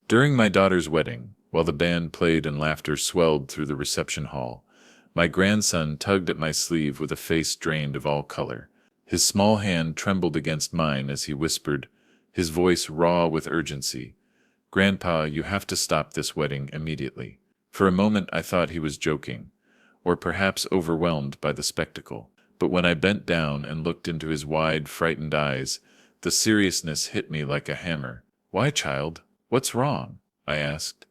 During my daughter's wedding, while the band played and laughter swelled through the reception hall, my grandson tugged at my sleeve with a face drained of all color. His small hand trembled against mine as he whispered, his voice raw with urgency, "Grandpa, you have to stop this wedding immediately." For a moment I thought he was joking, or perhaps overwhelmed by the spectacle. But when I bent down and looked into his wide, frightened eyes, the seriousness hit me like a hammer. "Why, child? What's wrong?" I asked,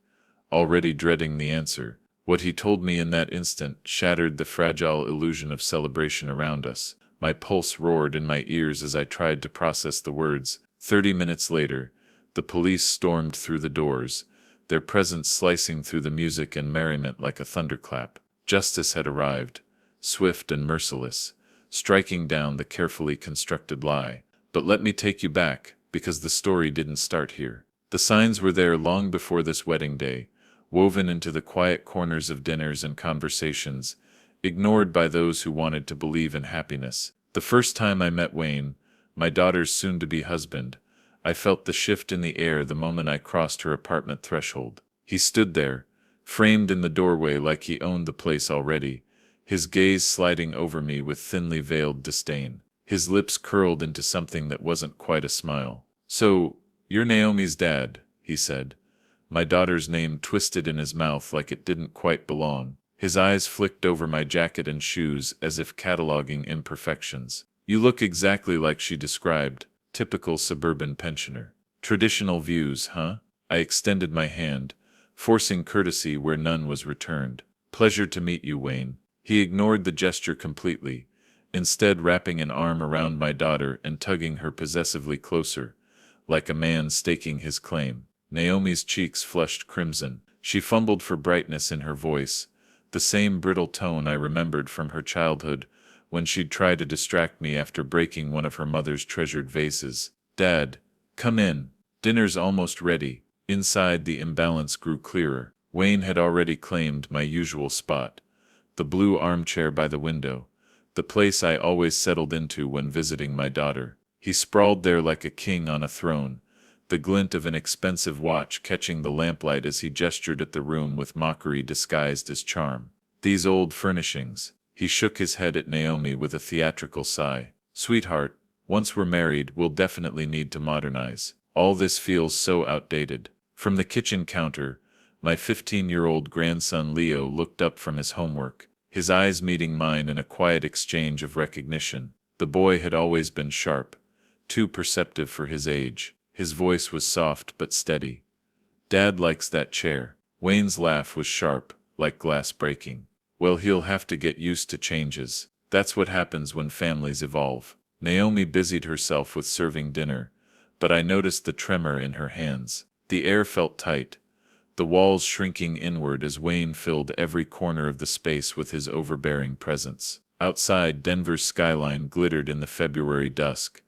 already dreading the answer. What he told me in that instant shattered the fragile illusion of celebration around us. My pulse roared in my ears as I tried to process the words. 30 minutes later, the police stormed through the doors, their presence slicing through the music and merriment like a thunderclap. Justice had arrived, swift and merciless, striking down the carefully constructed lie. But let me take you back, because the story didn't start here. The signs were there long before this wedding day, woven into the quiet corners of dinners and conversations, ignored by those who wanted to believe in happiness. The first time I met Wayne, my daughter's soon-to-be husband, I felt the shift in the air the moment I crossed her apartment threshold. He stood there, framed in the doorway like he owned the place already, his gaze sliding over me with thinly veiled disdain. His lips curled into something that wasn't quite a smile. "So, you're Naomi's dad," he said. My daughter's name twisted in his mouth like it didn't quite belong. His eyes flicked over my jacket and shoes as if cataloging imperfections. "You look exactly like she described, typical suburban pensioner. Traditional views, huh?" I extended my hand, forcing courtesy where none was returned. "Pleasure to meet you, Wayne." He ignored the gesture completely, instead wrapping an arm around my daughter and tugging her possessively closer, like a man staking his claim. Naomi's cheeks flushed crimson. She fumbled for brightness in her voice, the same brittle tone I remembered from her childhood when she'd try to distract me after breaking one of her mother's treasured vases. "Dad, come in. Dinner's almost ready." Inside, the imbalance grew clearer. Wayne had already claimed my usual spot, the blue armchair by the window, the place I always settled into when visiting my daughter. He sprawled there like a king on a throne, the glint of an expensive watch catching the lamplight as he gestured at the room with mockery disguised as charm. "These old furnishings." He shook his head at Naomi with a theatrical sigh. "Sweetheart, once we're married, we'll definitely need to modernize. All this feels so outdated." From the kitchen counter, my 15-year-old grandson Leo looked up from his homework, his eyes meeting mine in a quiet exchange of recognition. The boy had always been sharp, too perceptive for his age. His voice was soft but steady. "Dad likes that chair." Wayne's laugh was sharp, like glass breaking. "Well, he'll have to get used to changes. That's what happens when families evolve." Naomi busied herself with serving dinner, but I noticed the tremor in her hands. The air felt tight, the walls shrinking inward as Wayne filled every corner of the space with his overbearing presence. Outside, Denver's skyline glittered in the February dusk,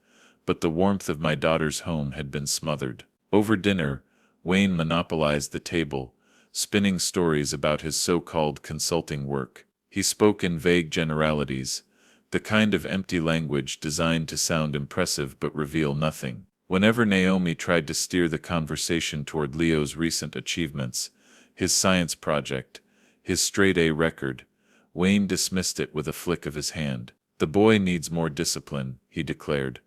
but the warmth of my daughter's home had been smothered. Over dinner, Wayne monopolized the table, spinning stories about his so-called consulting work. He spoke in vague generalities, the kind of empty language designed to sound impressive but reveal nothing. Whenever Naomi tried to steer the conversation toward Leo's recent achievements, his science project, his straight-A record, Wayne dismissed it with a flick of his hand. "The boy needs more discipline," he declared,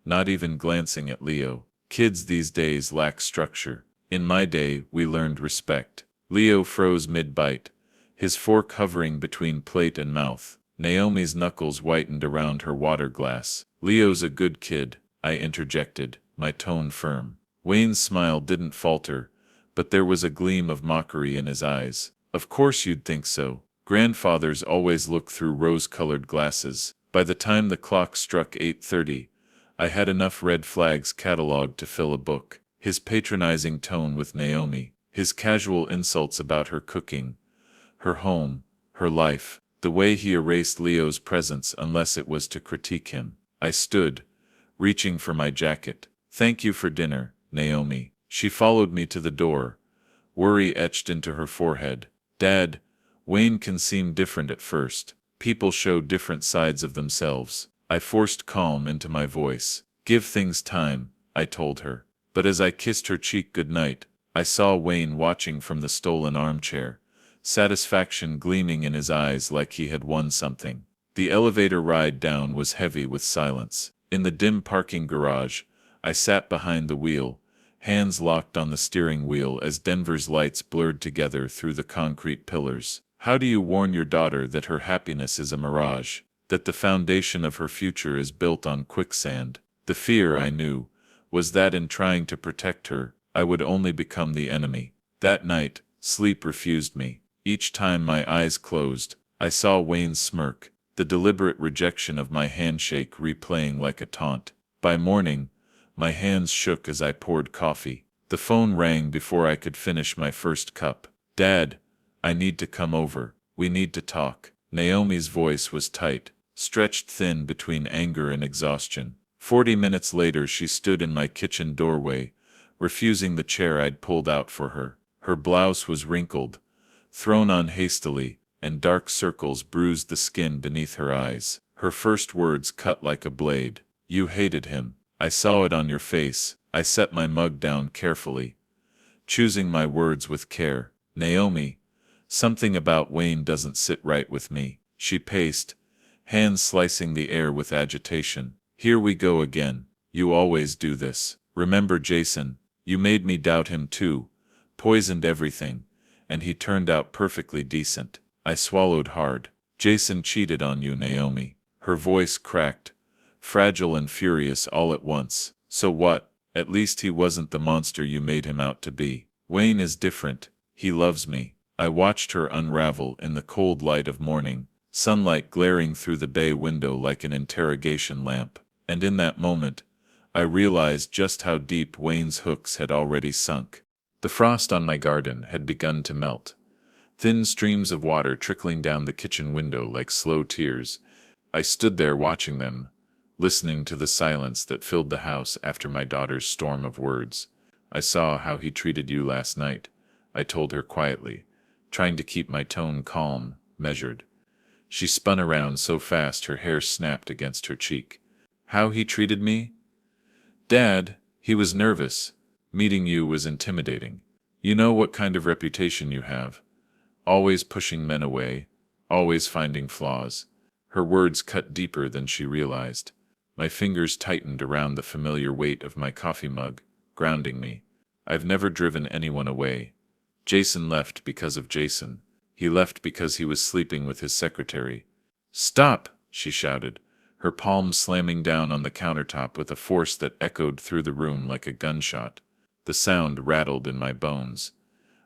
not even glancing at Leo. "Kids these days lack structure. In my day, we learned respect." Leo froze mid-bite, his fork hovering between plate and mouth. Naomi's knuckles whitened around her water glass. "Leo's a good kid," I interjected, my tone firm. Wayne's smile didn't falter, but there was a gleam of mockery in his eyes. "Of course you'd think so. Grandfathers always look through rose-colored glasses." By the time the clock struck 8:30, I had enough red flags cataloged to fill a book. His patronizing tone with Naomi, his casual insults about her cooking, her home, her life, the way he erased Leo's presence unless it was to critique him. I stood, reaching for my jacket. "Thank you for dinner, Naomi." She followed me to the door, worry etched into her forehead. "Dad, Wayne can seem different at first. People show different sides of themselves." I forced calm into my voice. "Give things time," I told her. But as I kissed her cheek goodnight, I saw Wayne watching from the stolen armchair, satisfaction gleaming in his eyes like he had won something. The elevator ride down was heavy with silence. In the dim parking garage, I sat behind the wheel, hands locked on the steering wheel as Denver's lights blurred together through the concrete pillars. How do you warn your daughter that her happiness is a mirage, that the foundation of her future is built on quicksand? The fear, I knew, was that in trying to protect her, I would only become the enemy. That night, sleep refused me. Each time my eyes closed, I saw Wayne's smirk, the deliberate rejection of my handshake replaying like a taunt. By morning, my hands shook as I poured coffee. The phone rang before I could finish my first cup. "Dad, I need to come over. We need to talk." Naomi's voice was tight, stretched thin between anger and exhaustion. 40 minutes later she stood in my kitchen doorway, refusing the chair I'd pulled out for her. Her blouse was wrinkled, thrown on hastily, and dark circles bruised the skin beneath her eyes. Her first words cut like a blade. "You hated him. I saw it on your face." I set my mug down carefully, choosing my words with care. "Naomi, something about Wayne doesn't sit right with me." She paced, hands slicing the air with agitation. "Here we go again. You always do this. Remember Jason? You made me doubt him too, poisoned everything, and he turned out perfectly decent." I swallowed hard. "Jason cheated on you, Naomi." Her voice cracked, fragile and furious all at once. "So what? At least he wasn't the monster you made him out to be. Wayne is different. He loves me." I watched her unravel in the cold light of morning, sunlight glaring through the bay window like an interrogation lamp. And in that moment, I realized just how deep Wayne's hooks had already sunk. The frost on my garden had begun to melt, thin streams of water trickling down the kitchen window like slow tears. I stood there watching them, listening to the silence that filled the house after my daughter's storm of words. "I saw how he treated you last night," I told her quietly, trying to keep my tone calm, measured. She spun around so fast her hair snapped against her cheek. "How he treated me? Dad, he was nervous. Meeting you was intimidating. You know what kind of reputation you have. Always pushing men away, always finding flaws." Her words cut deeper than she realized. My fingers tightened around the familiar weight of my coffee mug, grounding me. "I've never driven anyone away. Jason left because of Jason. He left because he was sleeping with his secretary." "Stop!" she shouted, her palms slamming down on the countertop with a force that echoed through the room like a gunshot. The sound rattled in my bones.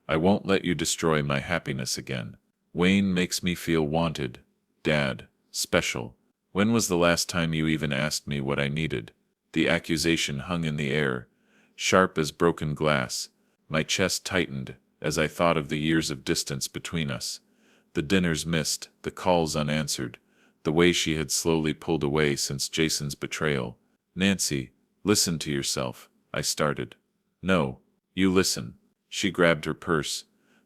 "I won't let you destroy my happiness again. Wayne makes me feel wanted, Dad, special. When was the last time you even asked me what I needed?" The accusation hung in the air, sharp as broken glass. My chest tightened as I thought of the years of distance between us. The dinners missed, the calls unanswered, the way she had slowly pulled away since Jason's betrayal. "Nancy, listen to yourself," I started. "No, you listen." She grabbed her purse,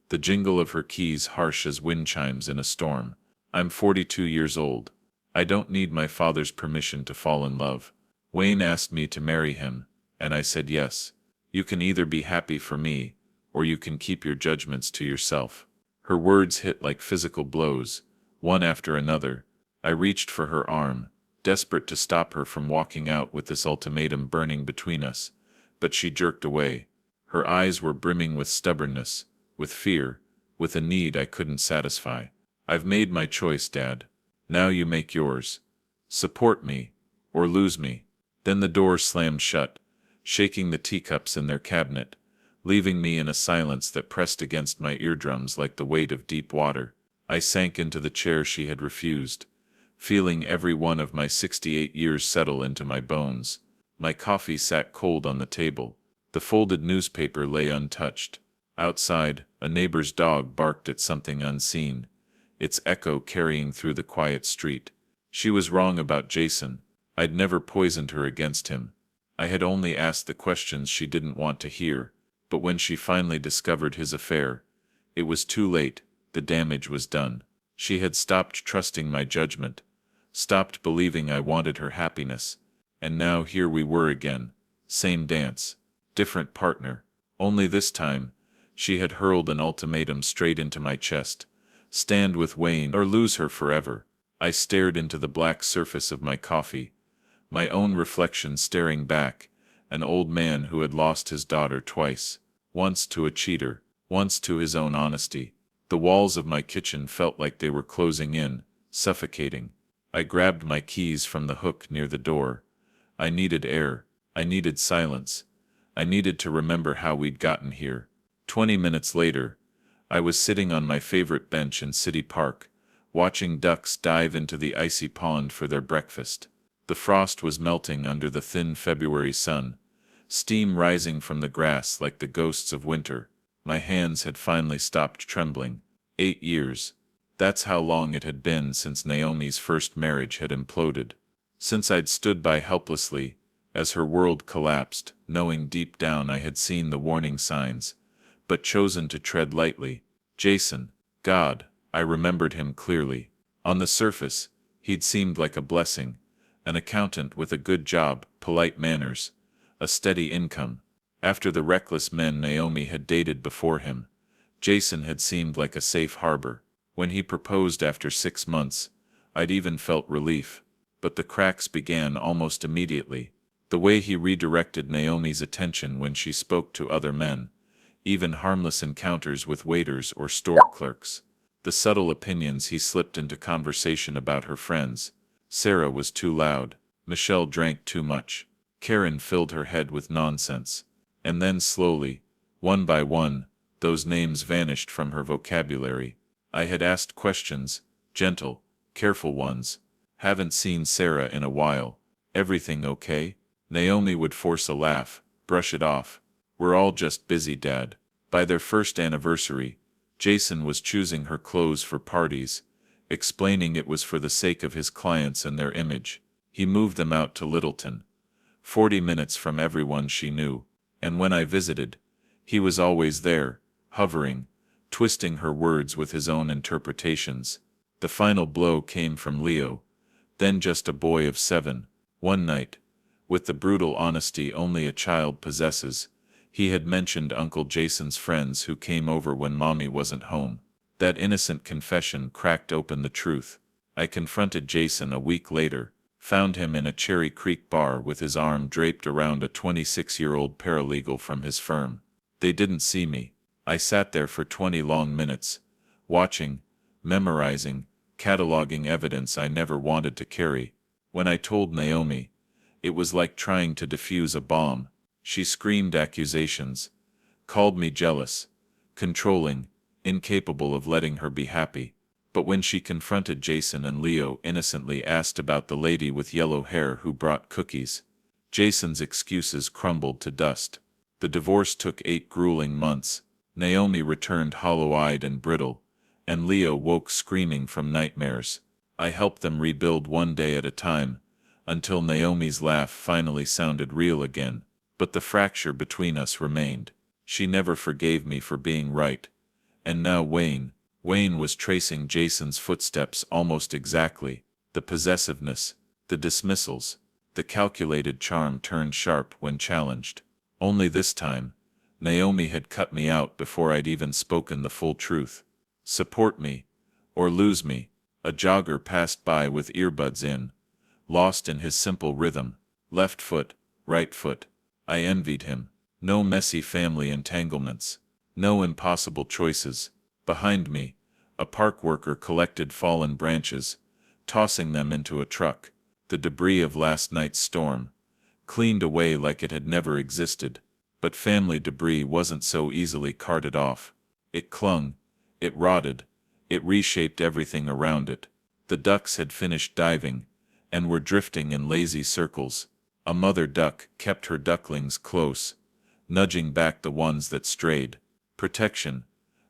the jingle of her keys harsh as wind chimes in a storm. "I'm 42 years old. I don't need my father's permission to fall in love. Wayne asked me to marry him, and I said yes. You can either be happy for me, or you can keep your judgments to yourself." Her words hit like physical blows, one after another. I reached for her arm, desperate to stop her from walking out with this ultimatum burning between us, but she jerked away. Her eyes were brimming with stubbornness, with fear, with a need I couldn't satisfy. "I've made my choice, Dad. Now you make yours. Support me, or lose me." Then the door slammed shut, shaking the teacups in their cabinet, leaving me in a silence that pressed against my eardrums like the weight of deep water. I sank into the chair she had refused, feeling every one of my 68 years settle into my bones. My coffee sat cold on the table. The folded newspaper lay untouched. Outside, a neighbor's dog barked at something unseen, its echo carrying through the quiet street. She was wrong about Jason. I'd never poisoned her against him. I had only asked the questions she didn't want to hear. But when she finally discovered his affair, it was too late. The damage was done. She had stopped trusting my judgment, stopped believing I wanted her happiness, and now here we were again. Same dance, different partner, Only this time, she had hurled an ultimatum straight into my chest. Stand with Wayne or lose her forever. I stared into the black surface of my coffee, my own reflection staring back, an old man who had lost his daughter twice, once to a cheater, once to his own honesty. The walls of my kitchen felt like they were closing in, suffocating. I grabbed my keys from the hook near the door. I needed air. I needed silence. I needed to remember how we'd gotten here. 20 minutes later, I was sitting on my favorite bench in City Park, watching ducks dive into the icy pond for their breakfast. The frost was melting under the thin February sun, steam rising from the grass like the ghosts of winter. My hands had finally stopped trembling. 8 years. That's how long it had been since Naomi's first marriage had imploded. Since I'd stood by helplessly, as her world collapsed, knowing deep down I had seen the warning signs, but chosen to tread lightly. Jason, God, I remembered him clearly. On the surface, he'd seemed like a blessing, an accountant with a good job, polite manners, a steady income. After the reckless men Naomi had dated before him, Jason had seemed like a safe harbor. When he proposed after 6 months, I'd even felt relief. But the cracks began almost immediately. The way he redirected Naomi's attention when she spoke to other men, even harmless encounters with waiters or store clerks. The subtle opinions he slipped into conversation about her friends. Sarah was too loud. Michelle drank too much. Karen filled her head with nonsense. And then slowly, one by one, those names vanished from her vocabulary. I had asked questions, gentle, careful ones. Haven't seen Sarah in a while. Everything okay? Naomi would force a laugh, brush it off. We're all just busy, Dad. By their first anniversary, Jason was choosing her clothes for parties, explaining it was for the sake of his clients and their image. He moved them out to Littleton, 40 minutes from everyone she knew, and when I visited, he was always there, hovering, twisting her words with his own interpretations. The final blow came from Leo, then just a boy of 7. One night, with the brutal honesty only a child possesses, he had mentioned Uncle Jason's friends who came over when Mommy wasn't home. That innocent confession cracked open the truth. I confronted Jason a week later, found him in a Cherry Creek bar with his arm draped around a 26-year-old paralegal from his firm. They didn't see me. I sat there for 20 long minutes, watching, memorizing, cataloging evidence I never wanted to carry. When I told Naomi, it was like trying to defuse a bomb. She screamed accusations, called me jealous, controlling, incapable of letting her be happy. But when she confronted Jason and Leo innocently asked about the lady with yellow hair who brought cookies, Jason's excuses crumbled to dust. The divorce took 8 grueling months. Naomi returned hollow-eyed and brittle, and Leo woke screaming from nightmares. I helped them rebuild one day at a time, until Naomi's laugh finally sounded real again. But the fracture between us remained. She never forgave me for being right. And now Wayne was tracing Jason's footsteps almost exactly. The possessiveness, the dismissals, the calculated charm turned sharp when challenged. Only this time, Naomi had cut me out before I'd even spoken the full truth. Support me, or lose me. A jogger passed by with earbuds in, lost in his simple rhythm. Left foot, right foot. I envied him. No messy family entanglements. No impossible choices. Behind me, a park worker collected fallen branches, tossing them into a truck. The debris of last night's storm, cleaned away like it had never existed. But family debris wasn't so easily carted off. It clung, it rotted, it reshaped everything around it. The ducks had finished diving, and were drifting in lazy circles. A mother duck kept her ducklings close, nudging back the ones that strayed. Protection,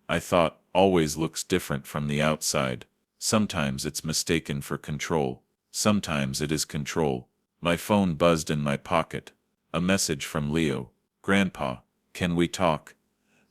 I thought, always looks different from the outside. Sometimes it's mistaken for control. Sometimes it is control. My phone buzzed in my pocket. A message from Leo. Grandpa, can we talk?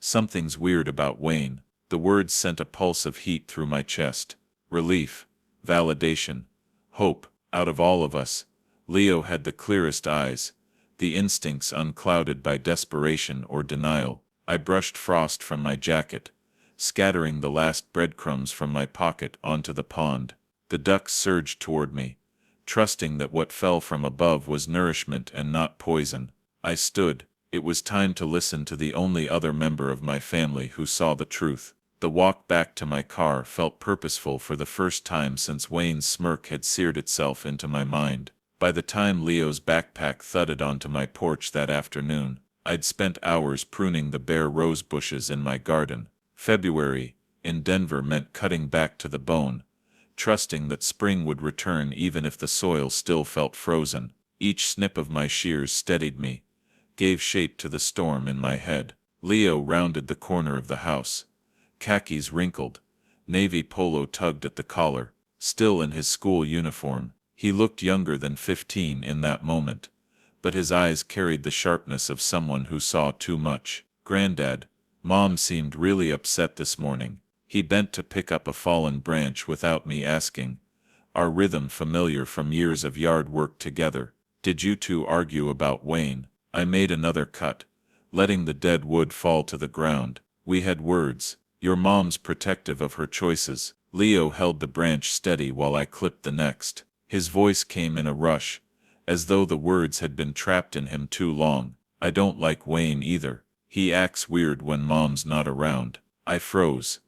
Something's weird about Wayne. The words sent a pulse of heat through my chest. Relief, validation, hope. Out of all of us, Leo had the clearest eyes, the instincts unclouded by desperation or denial. I brushed frost from my jacket, scattering the last breadcrumbs from my pocket onto the pond. The ducks surged toward me, trusting that what fell from above was nourishment and not poison. I stood. It was time to listen to the only other member of my family who saw the truth. The walk back to my car felt purposeful for the first time since Wayne's smirk had seared itself into my mind. By the time Leo's backpack thudded onto my porch that afternoon, I'd spent hours pruning the bare rose bushes in my garden. February in Denver meant cutting back to the bone, trusting that spring would return even if the soil still felt frozen. Each snip of my shears steadied me, gave shape to the storm in my head. Leo rounded the corner of the house. Khakis wrinkled, navy polo tugged at the collar, still in his school uniform. He looked younger than 15 in that moment, but his eyes carried the sharpness of someone who saw too much. "Granddad, Mom seemed really upset this morning." He bent to pick up a fallen branch without me asking, our rhythm familiar from years of yard work together. "Did you two argue about Wayne?" I made another cut, letting the dead wood fall to the ground. "We had words. Your mom's protective of her choices." Leo held the branch steady while I clipped the next. His voice came in a rush, as though the words had been trapped in him too long. "I don't like Wayne either. He acts weird when Mom's not around." I froze,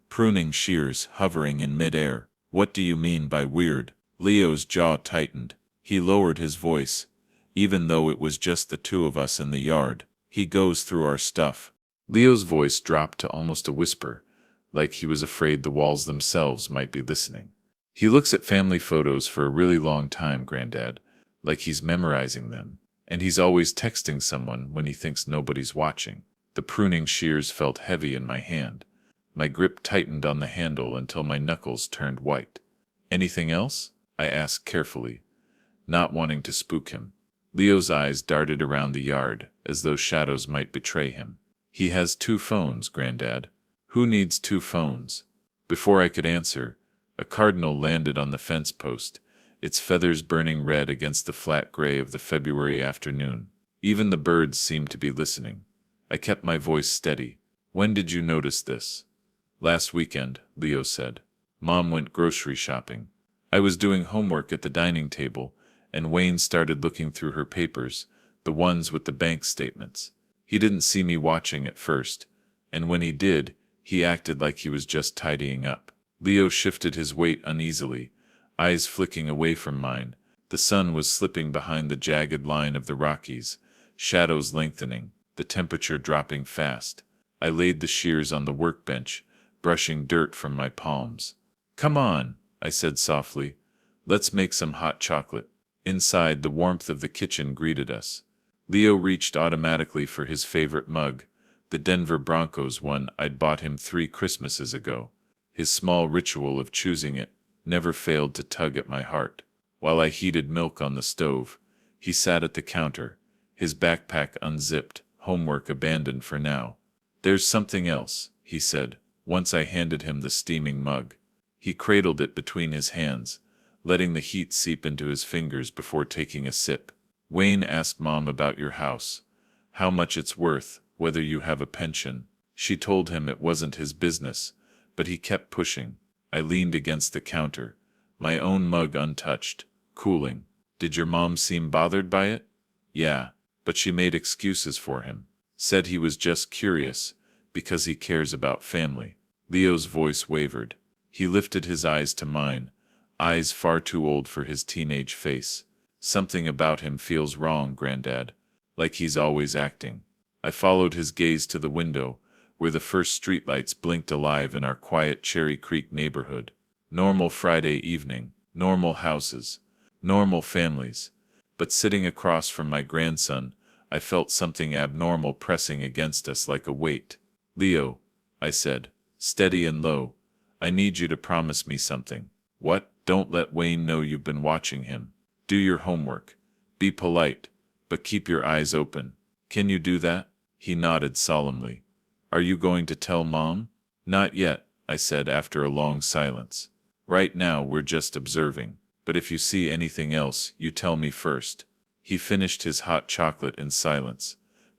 pruning shears hovering in midair. "What do you mean by weird?" Leo's jaw tightened. He lowered his voice, even though it was just the two of us in the yard. "He goes through our stuff." Leo's voice dropped to almost a whisper, like he was afraid the walls themselves might be listening. "He looks at family photos for a really long time, Granddad, like he's memorizing them. And he's always texting someone when he thinks nobody's watching." The pruning shears felt heavy in my hand. My grip tightened on the handle until my knuckles turned white. "Anything else?" I asked carefully, not wanting to spook him. Leo's eyes darted around the yard, as though shadows might betray him. "He has 2 phones, Granddad." "Who needs 2 phones?" Before I could answer, a cardinal landed on the fence post, its feathers burning red against the flat gray of the February afternoon. Even the birds seemed to be listening. I kept my voice steady. "When did you notice this?" "Last weekend," Leo said. "Mom went grocery shopping. I was doing homework at the dining table, and Wayne started looking through her papers, the ones with the bank statements. He didn't see me watching at first, and when he did, he acted like he was just tidying up." Leo shifted his weight uneasily, eyes flicking away from mine. The sun was slipping behind the jagged line of the Rockies, shadows lengthening, the temperature dropping fast. I laid the shears on the workbench, brushing dirt from my palms. "Come on," I said softly. "Let's make some hot chocolate." Inside, the warmth of the kitchen greeted us. Leo reached automatically for his favorite mug, the Denver Broncos one I'd bought him 3 Christmases ago. His small ritual of choosing it never failed to tug at my heart. While I heated milk on the stove, he sat at the counter, his backpack unzipped, homework abandoned for now. "There's something else," he said, once I handed him the steaming mug. He cradled it between his hands, letting the heat seep into his fingers before taking a sip. "Wayne asked Mom about your house, how much it's worth, whether you have a pension." She told him it wasn't his business, but he kept pushing. I leaned against the counter, my own mug untouched, cooling. "Did your mom seem bothered by it?" "Yeah, but she made excuses for him. Said he was just curious, because he cares about family." Leo's voice wavered. He lifted his eyes to mine, eyes far too old for his teenage face. "Something about him feels wrong, Granddad, like he's always acting." I followed his gaze to the window, where the first streetlights blinked alive in our quiet Cherry Creek neighborhood. Normal Friday evening, normal houses, normal families. But sitting across from my grandson, I felt something abnormal pressing against us like a weight. "Leo," I said, steady and low, "I need you to promise me something." "What?" "Don't let Wayne know you've been watching him. Do your homework. Be polite, but keep your eyes open. Can you do that?" He nodded solemnly. "Are you going to tell Mom?" "Not yet," I said after a long silence. "Right now we're just observing. But if you see anything else, you tell me first." He finished his hot chocolate in silence,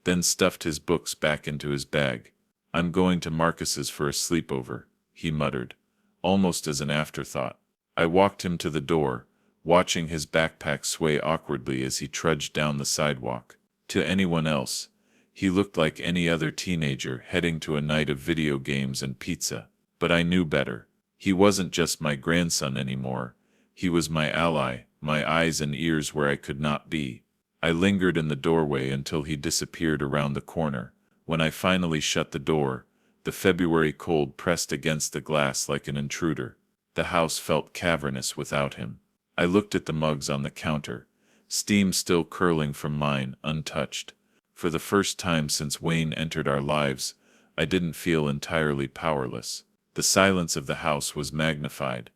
then stuffed his books back into his bag. "I'm going to Marcus's for a sleepover," he muttered, almost as an afterthought. I walked him to the door, watching his backpack sway awkwardly as he trudged down the sidewalk. To anyone else, he looked like any other teenager heading to a night of video games and pizza. But I knew better. He wasn't just my grandson anymore. He was my ally, my eyes and ears where I could not be. I lingered in the doorway until he disappeared around the corner. When I finally shut the door, the February cold pressed against the glass like an intruder. The house felt cavernous without him. I looked at the mugs on the counter, steam still curling from mine, untouched. For the first time since Wayne entered our lives, I didn't feel entirely powerless. The silence of the house was magnified.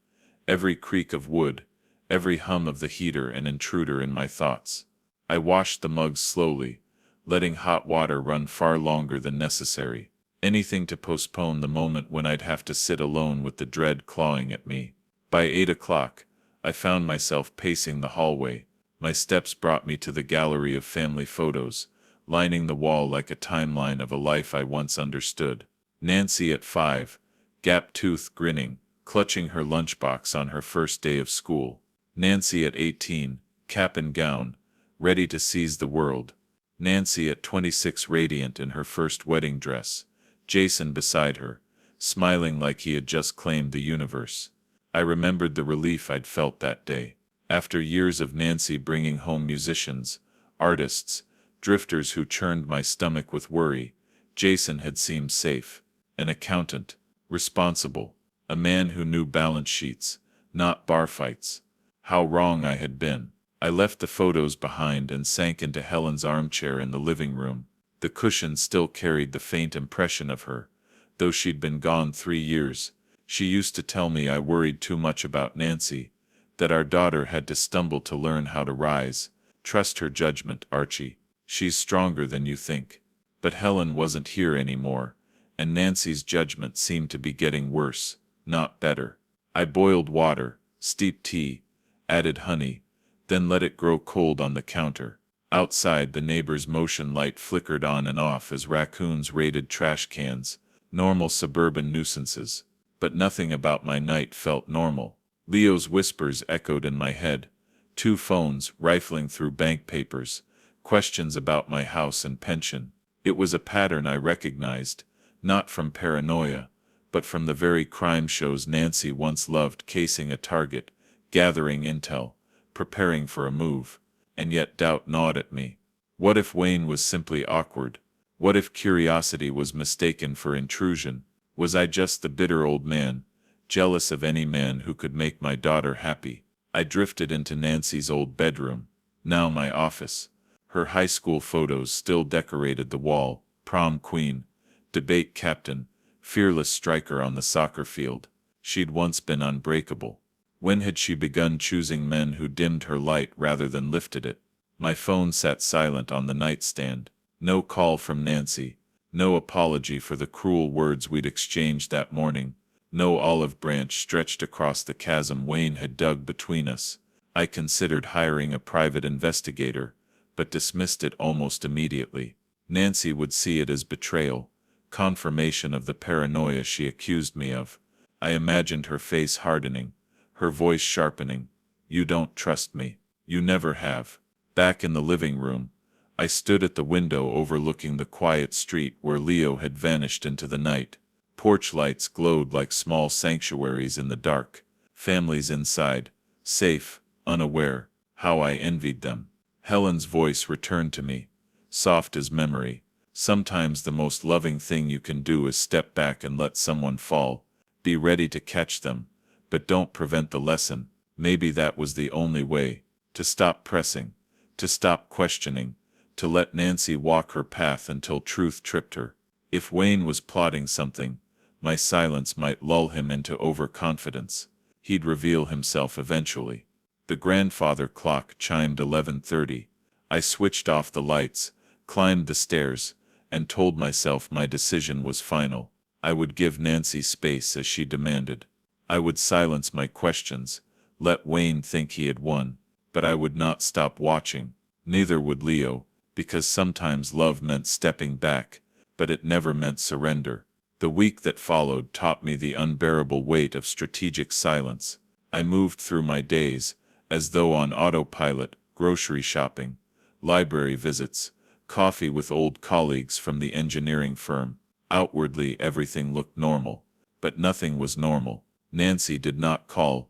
Every creak of wood, every hum of the heater an intruder in my thoughts. I washed the mugs slowly, letting hot water run far longer than necessary. Anything to postpone the moment when I'd have to sit alone with the dread clawing at me. By 8 o'clock, I found myself pacing the hallway. My steps brought me to the gallery of family photos, lining the wall like a timeline of a life I once understood. Nancy at 5, gap-toothed grinning, clutching her lunchbox on her first day of school. Nancy at 18, cap and gown, ready to seize the world. Nancy at 26 radiant in her first wedding dress. Jason beside her, smiling like he had just claimed the universe. I remembered the relief I'd felt that day. After years of Nancy bringing home musicians, artists, drifters who churned my stomach with worry, Jason had seemed safe. An accountant, responsible, a man who knew balance sheets, not bar fights. How wrong I had been. I left the photos behind and sank into Helen's armchair in the living room. The cushion still carried the faint impression of her, though she'd been gone 3 years. She used to tell me I worried too much about Nancy, that our daughter had to stumble to learn how to rise. Trust her judgment, Archie. She's stronger than you think. But Helen wasn't here anymore, and Nancy's judgment seemed to be getting worse, not better. I boiled water, steeped tea, added honey, then let it grow cold on the counter. Outside, the neighbor's motion light flickered on and off as raccoons raided trash cans, normal suburban nuisances. But nothing about my night felt normal. Leo's whispers echoed in my head. 2 phones rifling through bank papers, questions about my house and pension. It was a pattern I recognized, not from paranoia, but from the very crime shows Nancy once loved, casing a target, gathering intel, preparing for a move. And yet doubt gnawed at me. What if Wayne was simply awkward? What if curiosity was mistaken for intrusion? Was I just the bitter old man, jealous of any man who could make my daughter happy? I drifted into Nancy's old bedroom, now my office. Her high school photos still decorated the wall: prom queen, debate captain, fearless striker on the soccer field. She'd once been unbreakable. When had she begun choosing men who dimmed her light rather than lifted it? My phone sat silent on the nightstand. No call from Nancy. No apology for the cruel words we'd exchanged that morning. No olive branch stretched across the chasm Wayne had dug between us. I considered hiring a private investigator, but dismissed it almost immediately. Nancy would see it as betrayal, confirmation of the paranoia she accused me of. I imagined her face hardening, her voice sharpening. "You don't trust me. You never have." Back in the living room, I stood at the window overlooking the quiet street where Leo had vanished into the night. Porch lights glowed like small sanctuaries in the dark. Families inside, safe, unaware. How I envied them. Helen's voice returned to me, soft as memory. Sometimes the most loving thing you can do is step back and let someone fall. Be ready to catch them, but don't prevent the lesson. Maybe that was the only way. To stop pressing, to stop questioning, to let Nancy walk her path until truth tripped her. If Wayne was plotting something, my silence might lull him into overconfidence. He'd reveal himself eventually. The grandfather clock chimed 11:30. I switched off the lights, climbed the stairs, and told myself my decision was final. I would give Nancy space as she demanded. I would silence my questions, let Wayne think he had won, but I would not stop watching. Neither would Leo, because sometimes love meant stepping back, but it never meant surrender. The week that followed taught me the unbearable weight of strategic silence. I moved through my days, as though on autopilot, grocery shopping, library visits, coffee with old colleagues from the engineering firm. Outwardly everything looked normal, but nothing was normal. Nancy did not call.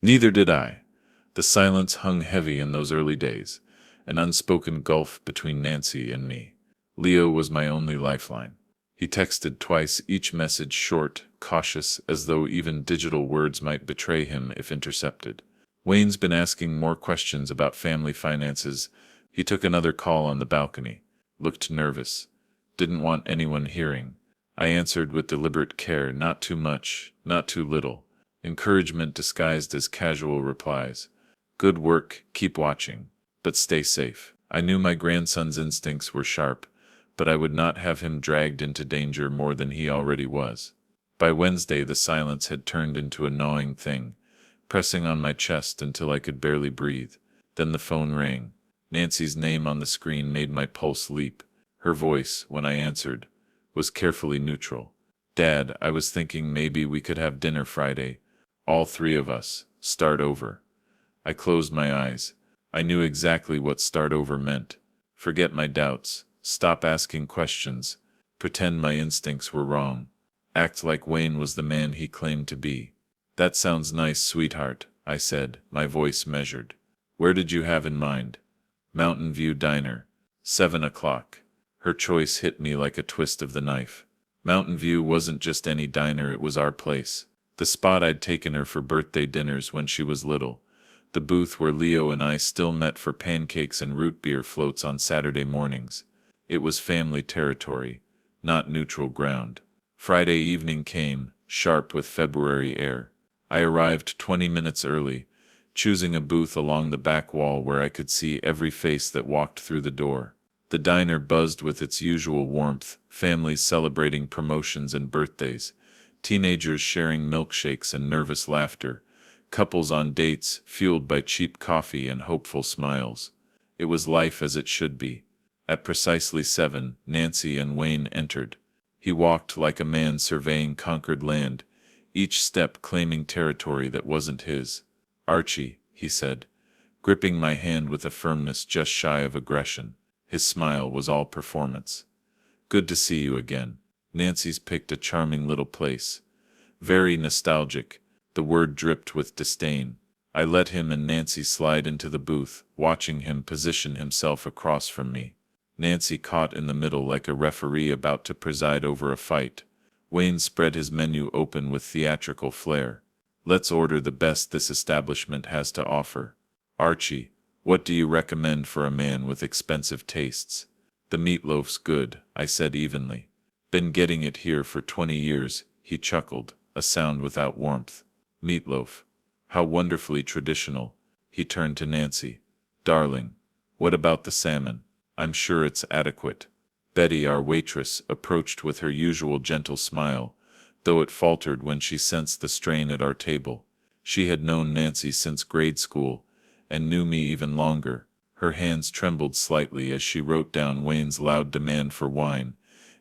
Neither did I. The silence hung heavy in those early days, an unspoken gulf between Nancy and me. Leo was my only lifeline. He texted twice, each message short, cautious, as though even digital words might betray him if intercepted. Wayne's been asking more questions about family finances. He took another call on the balcony, looked nervous, didn't want anyone hearing. I answered with deliberate care, not too much, not too little. Encouragement disguised as casual replies. Good work, keep watching, but stay safe. I knew my grandson's instincts were sharp, but I would not have him dragged into danger more than he already was. By Wednesday the silence had turned into a gnawing thing, pressing on my chest until I could barely breathe. Then the phone rang. Nancy's name on the screen made my pulse leap. Her voice, when I answered, was carefully neutral. Dad, I was thinking maybe we could have dinner Friday. All three of us. Start over. I closed my eyes. I knew exactly what start over meant. Forget my doubts. Stop asking questions. Pretend my instincts were wrong. Act like Wayne was the man he claimed to be. That sounds nice, sweetheart, I said, my voice measured. Where did you have in mind? Mountain View Diner. 7 o'clock. Her choice hit me like a twist of the knife. Mountain View wasn't just any diner, it was our place. The spot I'd taken her for birthday dinners when she was little. The booth where Leo and I still met for pancakes and root beer floats on Saturday mornings. It was family territory, not neutral ground. Friday evening came, sharp with February air. I arrived 20 minutes early, choosing a booth along the back wall where I could see every face that walked through the door. The diner buzzed with its usual warmth, families celebrating promotions and birthdays, teenagers sharing milkshakes and nervous laughter, couples on dates fueled by cheap coffee and hopeful smiles. It was life as it should be. At precisely 7, Nancy and Wayne entered. He walked like a man surveying conquered land, each step claiming territory that wasn't his. Archie, he said, gripping my hand with a firmness just shy of aggression. His smile was all performance. Good to see you again. Nancy's picked a charming little place. Very nostalgic. The word dripped with disdain. I let him and Nancy slide into the booth, watching him position himself across from me. Nancy caught in the middle like a referee about to preside over a fight. Wayne spread his menu open with theatrical flair. Let's order the best this establishment has to offer. Archie, what do you recommend for a man with expensive tastes? The meatloaf's good, I said evenly. Been getting it here for 20 years, he chuckled, a sound without warmth. Meatloaf. How wonderfully traditional. He turned to Nancy. Darling, what about the salmon? I'm sure it's adequate. Betty, our waitress, approached with her usual gentle smile, though it faltered when she sensed the strain at our table. She had known Nancy since grade school, and knew me even longer. Her hands trembled slightly as she wrote down Wayne's loud demand for wine,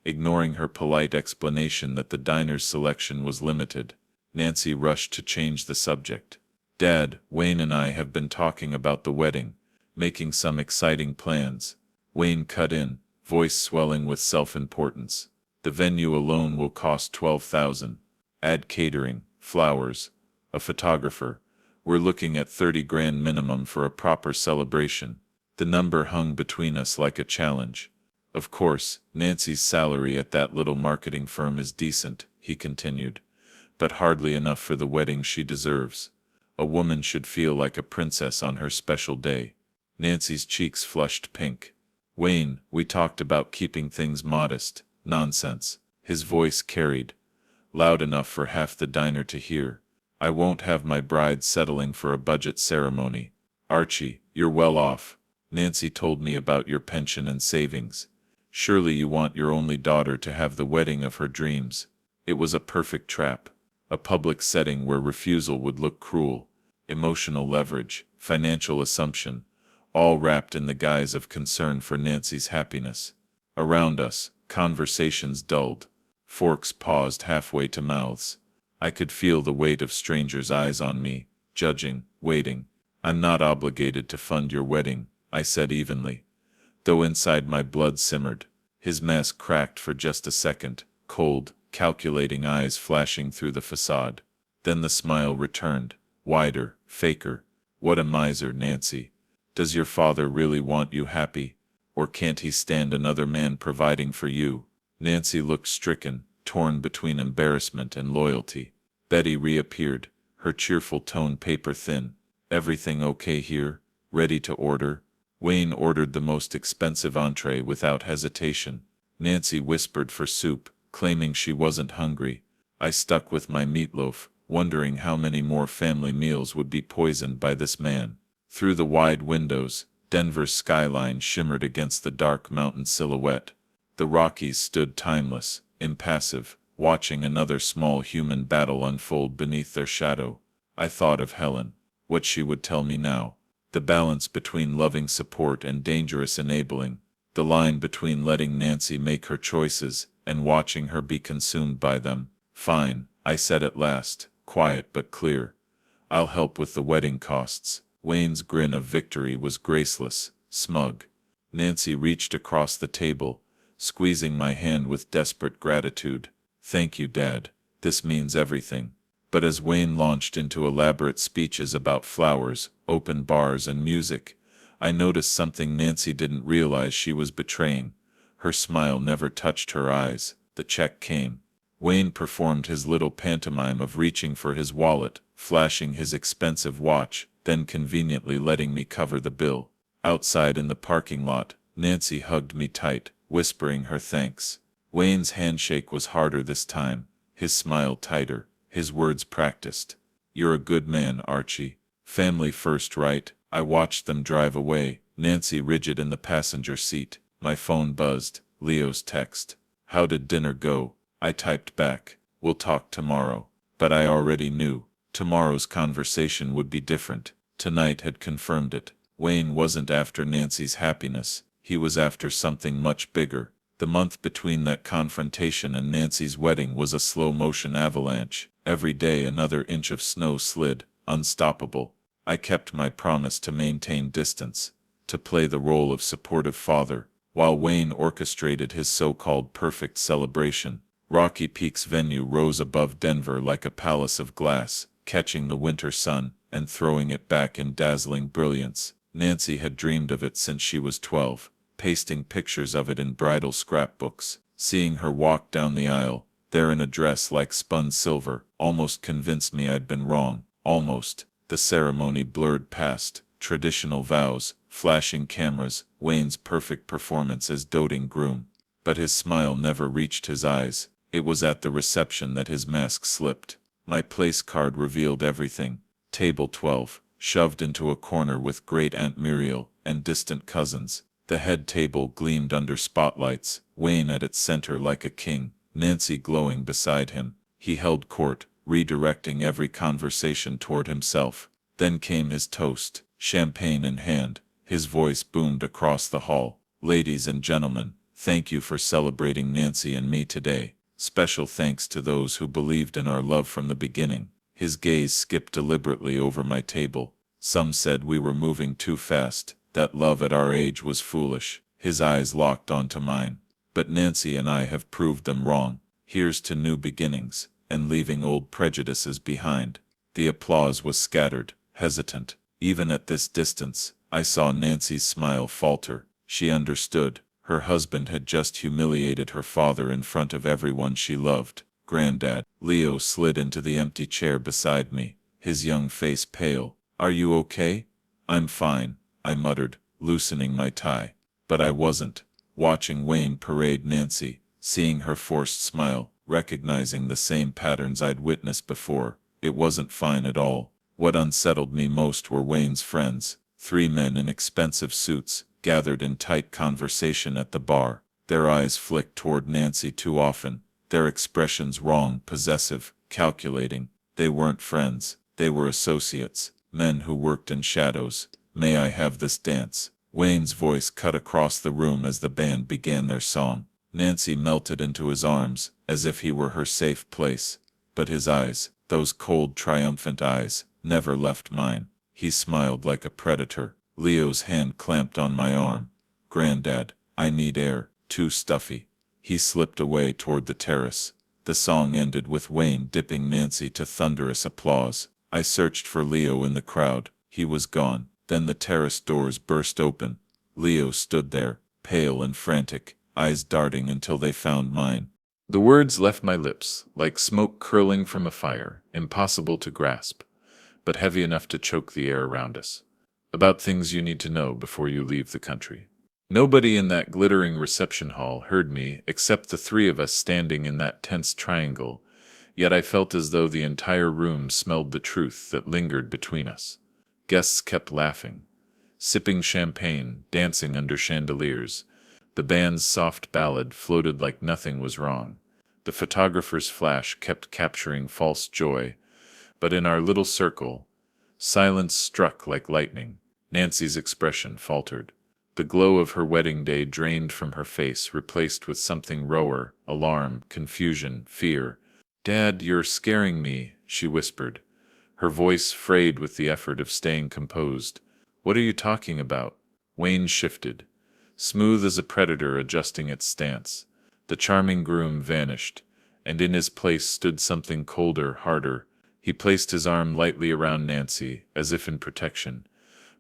ignoring her polite explanation that the diner's selection was limited. Nancy rushed to change the subject. Dad, Wayne and I have been talking about the wedding, making some exciting plans. Wayne cut in, voice swelling with self-importance. The venue alone will cost $12,000. Add catering, flowers, a photographer. We're looking at $30,000 minimum for a proper celebration. The number hung between us like a challenge. Of course, Nancy's salary at that little marketing firm is decent, he continued, but hardly enough for the wedding she deserves. A woman should feel like a princess on her special day. Nancy's cheeks flushed pink. Wayne, we talked about keeping things modest. Nonsense. His voice carried, loud enough for half the diner to hear. I won't have my bride settling for a budget ceremony. Archie, you're well off. Nancy told me about your pension and savings. Surely you want your only daughter to have the wedding of her dreams. It was a perfect trap. A public setting where refusal would look cruel. Emotional leverage, financial assumption, all wrapped in the guise of concern for Nancy's happiness. Around us, conversations dulled. Forks paused halfway to mouths. I could feel the weight of strangers' eyes on me, judging, waiting. "I'm not obligated to fund your wedding," I said evenly, though inside my blood simmered. His mask cracked for just a second, cold, calculating eyes flashing through the facade. Then the smile returned, wider, faker. "What a miser, Nancy. Does your father really want you happy? Or can't he stand another man providing for you?" Nancy looked stricken, torn between embarrassment and loyalty. Betty reappeared, her cheerful tone paper thin. "Everything okay here? Ready to order?" Wayne ordered the most expensive entree without hesitation. Nancy whispered for soup, claiming she wasn't hungry. I stuck with my meatloaf, wondering how many more family meals would be poisoned by this man. Through the wide windows, Denver's skyline shimmered against the dark mountain silhouette. The Rockies stood timeless, impassive, watching another small human battle unfold beneath their shadow. I thought of Helen, what she would tell me now. The balance between loving support and dangerous enabling. The line between letting Nancy make her choices and watching her be consumed by them. "Fine," I said at last, quiet but clear. "I'll help with the wedding costs." Wayne's grin of victory was graceless, smug. Nancy reached across the table, squeezing my hand with desperate gratitude. "Thank you, Dad. This means everything." But as Wayne launched into elaborate speeches about flowers, open bars, and music, I noticed something Nancy didn't realize she was betraying. Her smile never touched her eyes. The check came. Wayne performed his little pantomime of reaching for his wallet, flashing his expensive watch, then conveniently letting me cover the bill. Outside in the parking lot, Nancy hugged me tight, whispering her thanks. Wayne's handshake was harder this time, his smile tighter, his words practiced. "You're a good man, Archie. Family first, right?" I watched them drive away, Nancy rigid in the passenger seat. My phone buzzed. Leo's text. "How did dinner go?" I typed back, "We'll talk tomorrow." But I already knew. Tomorrow's conversation would be different. Tonight had confirmed it. Wayne wasn't after Nancy's happiness. He was after something much bigger. The month between that confrontation and Nancy's wedding was a slow-motion avalanche. Every day another inch of snow slid, unstoppable. I kept my promise to maintain distance, to play the role of supportive father, while Wayne orchestrated his so-called perfect celebration. Rocky Peak's venue rose above Denver like a palace of glass, catching the winter sun and throwing it back in dazzling brilliance. Nancy had dreamed of it since she was 12, pasting pictures of it in bridal scrapbooks. Seeing her walk down the aisle, there in a dress like spun silver, almost convinced me I'd been wrong. Almost. The ceremony blurred past, traditional vows, flashing cameras, Wayne's perfect performance as doting groom. But his smile never reached his eyes. It was at the reception that his mask slipped. My place card revealed everything. Table 12, shoved into a corner with Great Aunt Muriel and distant cousins. The head table gleamed under spotlights, Wayne at its center like a king, Nancy glowing beside him. He held court, redirecting every conversation toward himself. Then came his toast, champagne in hand. His voice boomed across the hall. "Ladies and gentlemen, thank you for celebrating Nancy and me today. Special thanks to those who believed in our love from the beginning." His gaze skipped deliberately over my table. Some said we were moving too fast, that love at our age was foolish. His eyes locked onto mine. "But Nancy and I have proved them wrong. Here's to new beginnings, and leaving old prejudices behind." The applause was scattered, hesitant. Even at this distance, I saw Nancy's smile falter. She understood. Her husband had just humiliated her father in front of everyone she loved. "Granddad." Leo slid into the empty chair beside me, his young face pale. "Are you okay?" "I'm fine," I muttered, loosening my tie. But I wasn't. Watching Wayne parade Nancy, seeing her forced smile, recognizing the same patterns I'd witnessed before, it wasn't fine at all. What unsettled me most were Wayne's friends, 3 men in expensive suits, gathered in tight conversation at the bar. Their eyes flicked toward Nancy too often, their expressions wrong, possessive, calculating. They weren't friends, they were associates, men who worked in shadows, May I have this dance? Wayne's voice cut across the room as the band began their song. Nancy melted into his arms, as if he were her safe place. But his eyes, those cold, triumphant eyes, never left mine. He smiled like a predator. Leo's hand clamped on my arm. "Granddad, I need air. Too stuffy." He slipped away toward the terrace. The song ended with Wayne dipping Nancy to thunderous applause. I searched for Leo in the crowd. He was gone. Then the terrace doors burst open. Leo stood there, pale and frantic, eyes darting until they found mine. The words left my lips, like smoke curling from a fire, impossible to grasp, but heavy enough to choke the air around us. About things you need to know before you leave the country. Nobody in that glittering reception hall heard me except the three of us standing in that tense triangle, yet I felt as though the entire room smelled the truth that lingered between us. Guests kept laughing, sipping champagne, dancing under chandeliers. The band's soft ballad floated like nothing was wrong. The photographer's flash kept capturing false joy, but in our little circle, silence struck like lightning. Nancy's expression faltered. The glow of her wedding day drained from her face, replaced with something rawer: alarm, confusion, fear. "Dad, you're scaring me," she whispered, her voice frayed with the effort of staying composed. "What are you talking about?" Wayne shifted, smooth as a predator adjusting its stance. The charming groom vanished, and in his place stood something colder, harder. He placed his arm lightly around Nancy, as if in protection,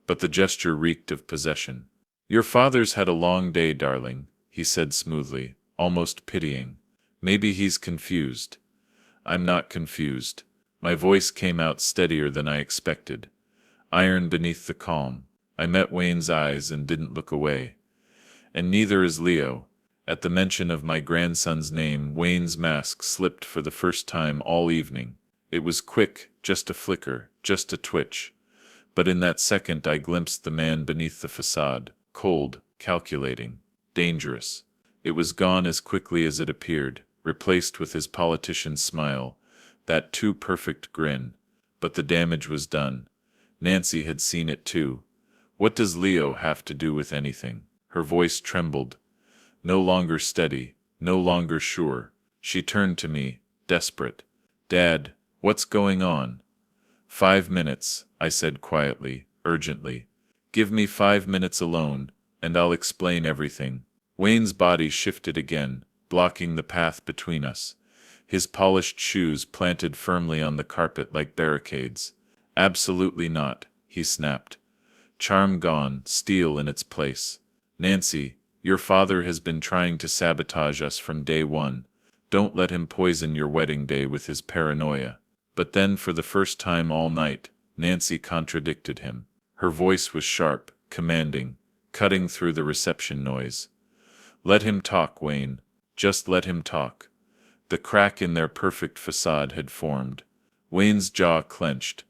but the gesture reeked of possession. "Your father's had a long day, darling," he said smoothly, almost pitying. "Maybe he's confused." "I'm not confused." My voice came out steadier than I expected, iron beneath the calm. I met Wayne's eyes and didn't look away. "And neither is Leo." At the mention of my grandson's name, Wayne's mask slipped for the first time all evening. It was quick, just a flicker, just a twitch. But in that second I glimpsed the man beneath the facade, cold, calculating, dangerous. It was gone as quickly as it appeared, replaced with his politician's smile, that too perfect grin. But the damage was done. Nancy had seen it too. "What does Leo have to do with anything?" Her voice trembled, no longer steady, no longer sure. She turned to me, desperate. "Dad, what's going on?" "5 minutes," I said quietly, urgently. "Give me 5 minutes alone, and I'll explain everything." Wayne's body shifted again, blocking the path between us, his polished shoes planted firmly on the carpet like barricades. "Absolutely not," he snapped. "Charm gone, steel in its place. Nancy, your father has been trying to sabotage us from day one. Don't let him poison your wedding day with his paranoia." But then, for the first time all night, Nancy contradicted him. Her voice was sharp, commanding, cutting through the reception noise. "Let him talk, Wayne. Just let him talk." The crack in their perfect facade had formed. Wayne's jaw clenched,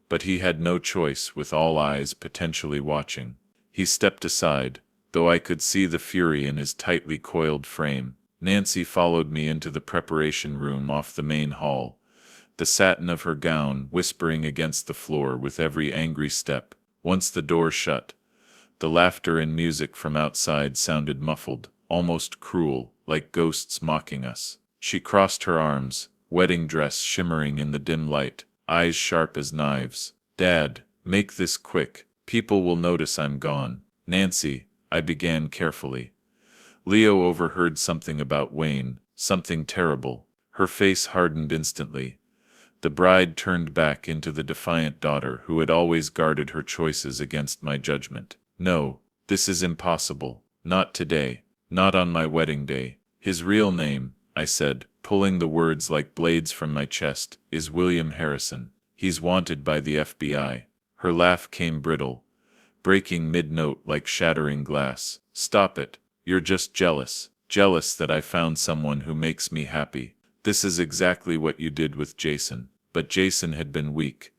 but he had no choice with all eyes potentially watching. He stepped aside, though I could see the fury in his tightly coiled frame. Nancy followed me into the preparation room off the main hall, the satin of her gown whispering against the floor with every angry step. Once the door shut, the laughter and music from outside sounded muffled, almost cruel, like ghosts mocking us. She crossed her arms, wedding dress shimmering in the dim light, eyes sharp as knives. "Dad, make this quick. People will notice I'm gone." "Nancy," I began carefully. Leo overheard something about Wayne, something terrible. Her face hardened instantly. The bride turned back into the defiant daughter who had always guarded her choices against my judgment. "No, this is impossible. Not today. Not on my wedding day. His real name," I said, pulling the words like blades from my chest, "is William Harrison. He's wanted by the FBI." Her laugh came brittle, breaking mid-note like shattering glass. "Stop it. You're just jealous. Jealous that I found someone who makes me happy. This is exactly what you did with Jason." But Jason had been weak,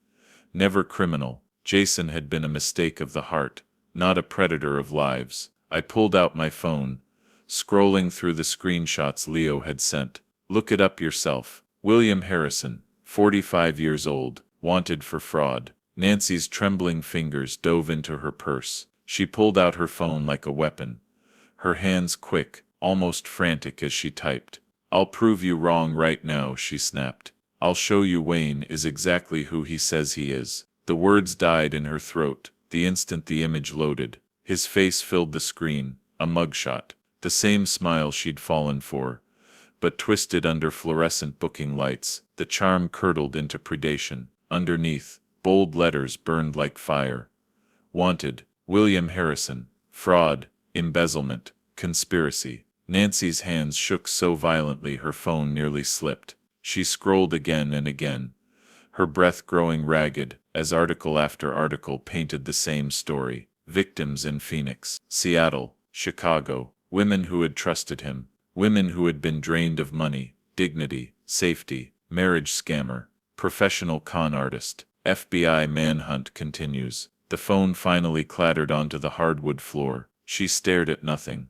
never criminal. Jason had been a mistake of the heart, not a predator of lives. I pulled out my phone, scrolling through the screenshots Leo had sent. "Look it up yourself. William Harrison, 45 years old, wanted for fraud." Nancy's trembling fingers dove into her purse. She pulled out her phone like a weapon, her hands quick, almost frantic as she typed. "I'll prove you wrong right now," she snapped. "I'll show you Wayne is exactly who he says he is." The words died in her throat the instant the image loaded. His face filled the screen, a mugshot, the same smile she'd fallen for, but twisted under fluorescent booking lights. The charm curdled into predation. Underneath, bold letters burned like fire. Wanted, William Harrison. Fraud, embezzlement, conspiracy. Nancy's hands shook so violently her phone nearly slipped. She scrolled again and again, her breath growing ragged, as article after article painted the same story. Victims in Phoenix, Seattle, Chicago, women who had trusted him, women who had been drained of money, dignity, safety, marriage scammer, professional con artist. FBI manhunt continues. The phone finally clattered onto the hardwood floor. She stared at nothing,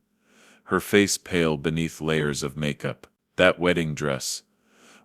her face pale beneath layers of makeup. That wedding dress,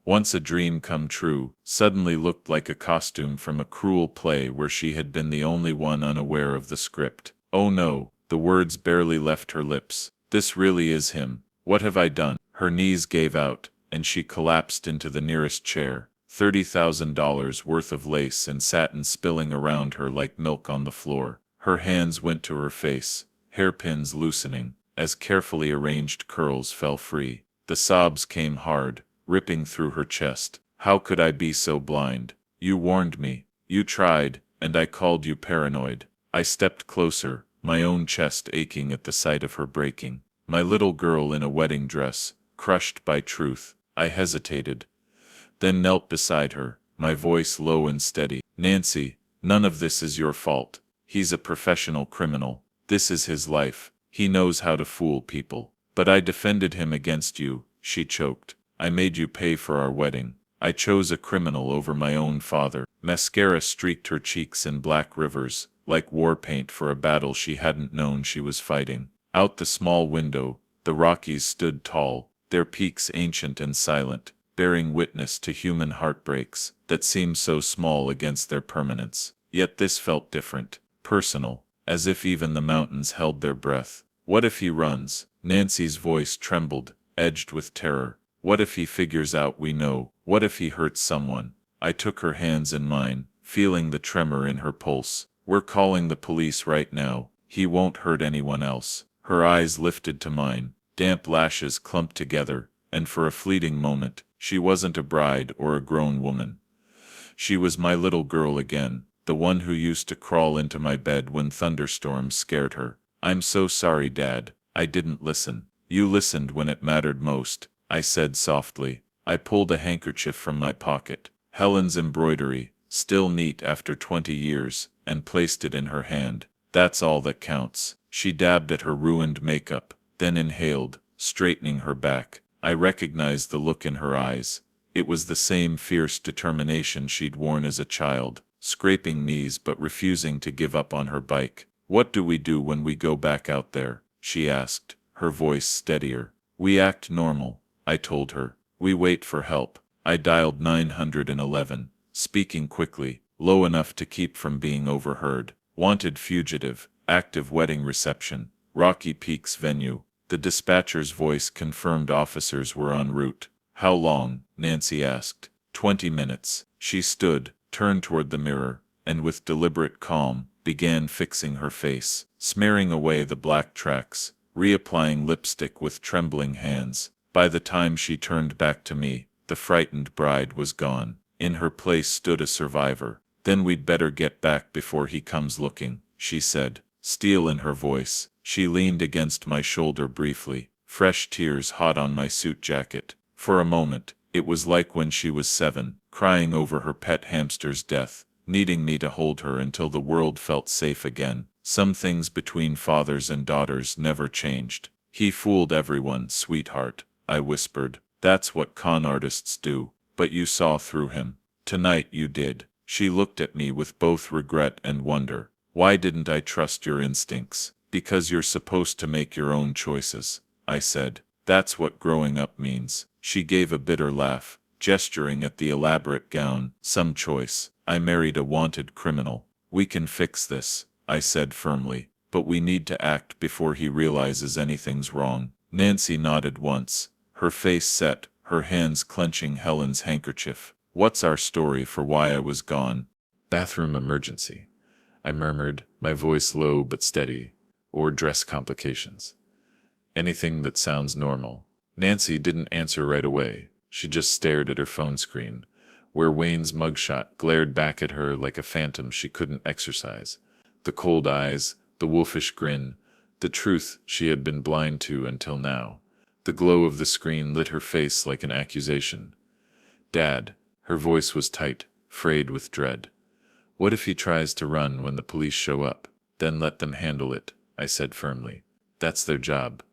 once a dream come true, suddenly looked like a costume from a cruel play where she had been the only one unaware of the script. "Oh no," the words barely left her lips. "This really is him. What have I done?" Her knees gave out, and she collapsed into the nearest chair, $30,000 worth of lace and satin spilling around her like milk on the floor. Her hands went to her face, hairpins loosening, as carefully arranged curls fell free. The sobs came hard, ripping through her chest. "How could I be so blind? You warned me. You tried, and I called you paranoid." I stepped closer, my own chest aching at the sight of her breaking. My little girl in a wedding dress, crushed by truth. I hesitated, then knelt beside her, my voice low and steady. "Nancy, none of this is your fault. He's a professional criminal. This is his life. He knows how to fool people. But I defended him against you," she choked. "I made you pay for our wedding. I chose a criminal over my own father." Mascara streaked her cheeks in black rivers, like war paint for a battle she hadn't known she was fighting. Out the small window, the Rockies stood tall, their peaks ancient and silent, bearing witness to human heartbreaks that seemed so small against their permanence. Yet this felt different, personal, as if even the mountains held their breath. "What if he runs?" Nancy's voice trembled, edged with terror. "What if he figures out we know? What if he hurts someone?" I took her hands in mine, feeling the tremor in her pulse. "We're calling the police right now. He won't hurt anyone else." Her eyes lifted to mine, damp lashes clumped together, and for a fleeting moment, she wasn't a bride or a grown woman. She was my little girl again, the one who used to crawl into my bed when thunderstorms scared her. "I'm so sorry, Dad. I didn't listen." "You listened when it mattered most," I said softly. I pulled a handkerchief from my pocket, Helen's embroidery, still neat after 20 years, and placed it in her hand. "That's all that counts." She dabbed at her ruined makeup, then inhaled, straightening her back. I recognized the look in her eyes. It was the same fierce determination she'd worn as a child, scraping knees but refusing to give up on her bike. "What do we do when we go back out there?" she asked, her voice steadier. "We act normal," I told her. "We wait for help." I dialed 911, speaking quickly, low enough to keep from being overheard. "Wanted fugitive, active wedding reception, Rocky Peaks venue." The dispatcher's voice confirmed officers were en route. "How long?" Nancy asked. 20 minutes. She stood, turned toward the mirror, and with deliberate calm, began fixing her face, smearing away the black tracks, reapplying lipstick with trembling hands. By the time she turned back to me, the frightened bride was gone. In her place stood a survivor. "Then we'd better get back before he comes looking," she said, steel in her voice. She leaned against my shoulder briefly, fresh tears hot on my suit jacket. For a moment, it was like when she was 7, crying over her pet hamster's death, needing me to hold her until the world felt safe again. Some things between fathers and daughters never changed. "He fooled everyone, sweetheart," I whispered. "That's what con artists do. But you saw through him. Tonight you did." She looked at me with both regret and wonder. "Why didn't I trust your instincts?" "Because you're supposed to make your own choices," I said. "That's what growing up means." She gave a bitter laugh, gesturing at the elaborate gown. Some choice. I married a wanted criminal. We can fix this, I said firmly, but we need to act before he realizes anything's wrong. Nancy nodded once, her face set, her hands clenching Helen's handkerchief. What's our story for why I was gone? Bathroom emergency, I murmured, my voice low but steady. Or dress complications. Anything that sounds normal. Nancy didn't answer right away. She just stared at her phone screen, where Wayne's mugshot glared back at her like a phantom she couldn't exorcise. The cold eyes, the wolfish grin, the truth she had been blind to until now. The glow of the screen lit her face like an accusation. Dad, her voice was tight, frayed with dread. What if he tries to run when the police show up? Then let them handle it, I said firmly. That's their job.